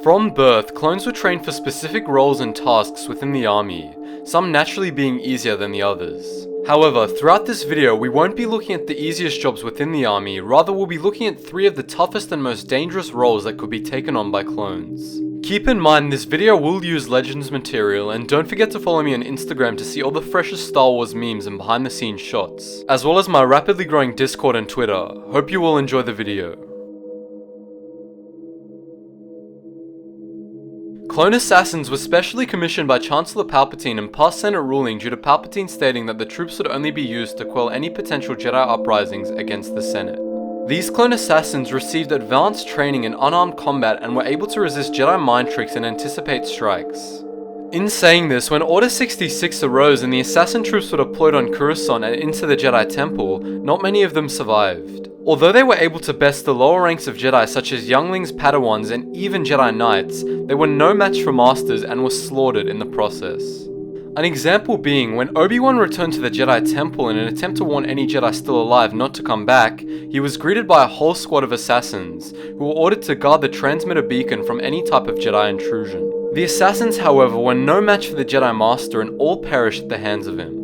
From birth, clones were trained for specific roles and tasks within the army, some naturally being easier than the others. However, throughout this video, we won't be looking at the easiest jobs within the army, rather we'll be looking at 3 of the toughest and most dangerous roles that could be taken on by clones. Keep in mind this video will use Legends material, and don't forget to follow me on Instagram to see all the freshest Star Wars memes and behind the scenes shots, as well as my rapidly growing Discord and Twitter. Hope you all enjoy the video. Clone assassins were specially commissioned by Chancellor Palpatine and passed Senate ruling due to Palpatine stating that the troops would only be used to quell any potential Jedi uprisings against the Senate. These clone assassins received advanced training in unarmed combat and were able to resist Jedi mind tricks and anticipate strikes. In saying this, when Order 66 arose and the assassin troops were deployed on Coruscant and into the Jedi Temple, not many of them survived. Although they were able to best the lower ranks of Jedi such as younglings, Padawans, and even Jedi Knights, they were no match for Masters and were slaughtered in the process. An example being, when Obi-Wan returned to the Jedi Temple in an attempt to warn any Jedi still alive not to come back, he was greeted by a whole squad of assassins, who were ordered to guard the transmitter beacon from any type of Jedi intrusion. The assassins, however, were no match for the Jedi Master and all perished at the hands of him.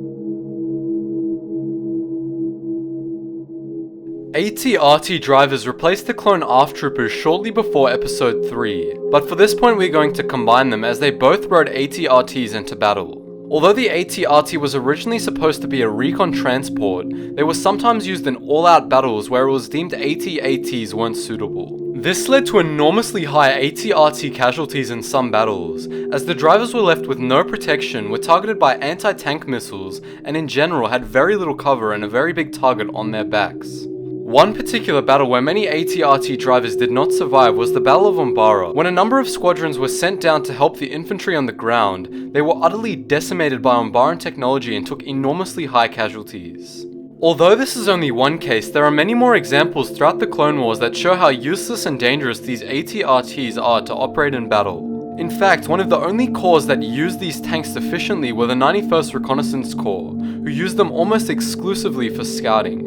TRT Drivers replaced the clone ARF troopers shortly before episode 3, but for this point we're going to combine them as they both rode ATRTs into battle. Although the ATRT was originally supposed to be a recon transport, they were sometimes used in all-out battles where it was deemed AT-ATs weren't suitable. This led to enormously high ATRT casualties in some battles, as the drivers were left with no protection, were targeted by anti-tank missiles, and in general had very little cover and a very big target on their backs. One particular battle where many ATRT drivers did not survive was the Battle of Umbara. When a number of squadrons were sent down to help the infantry on the ground, they were utterly decimated by Umbaran technology and took enormously high casualties. Although this is only one case, there are many more examples throughout the Clone Wars that show how useless and dangerous these ATRTs are to operate in battle. In fact, one of the only corps that used these tanks sufficiently were the 91st Reconnaissance Corps, who used them almost exclusively for scouting.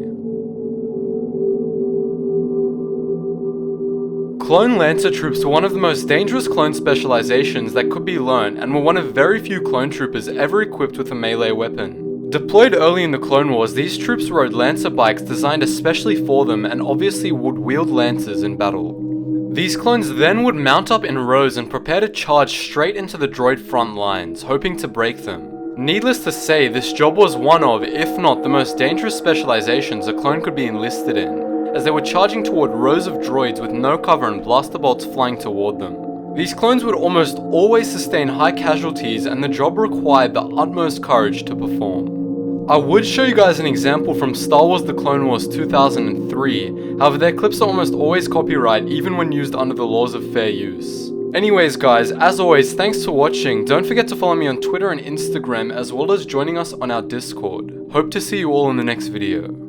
Clone Lancer troops were one of the most dangerous clone specializations that could be learned and were one of very few clone troopers ever equipped with a melee weapon. Deployed early in the Clone Wars, these troops rode Lancer bikes designed especially for them and obviously would wield Lancers in battle. These clones then would mount up in rows and prepare to charge straight into the droid front lines, hoping to break them. Needless to say, this job was one of, if not the most dangerous specializations a clone could be enlisted in, as they were charging toward rows of droids with no cover and blaster bolts flying toward them. These clones would almost always sustain high casualties, and the job required the utmost courage to perform. I would show you guys an example from Star Wars The Clone Wars 2003, however their clips are almost always copyright even when used under the laws of fair use. Anyways guys, as always, thanks for watching. Don't forget to follow me on Twitter and Instagram as well as joining us on our Discord. Hope to see you all in the next video.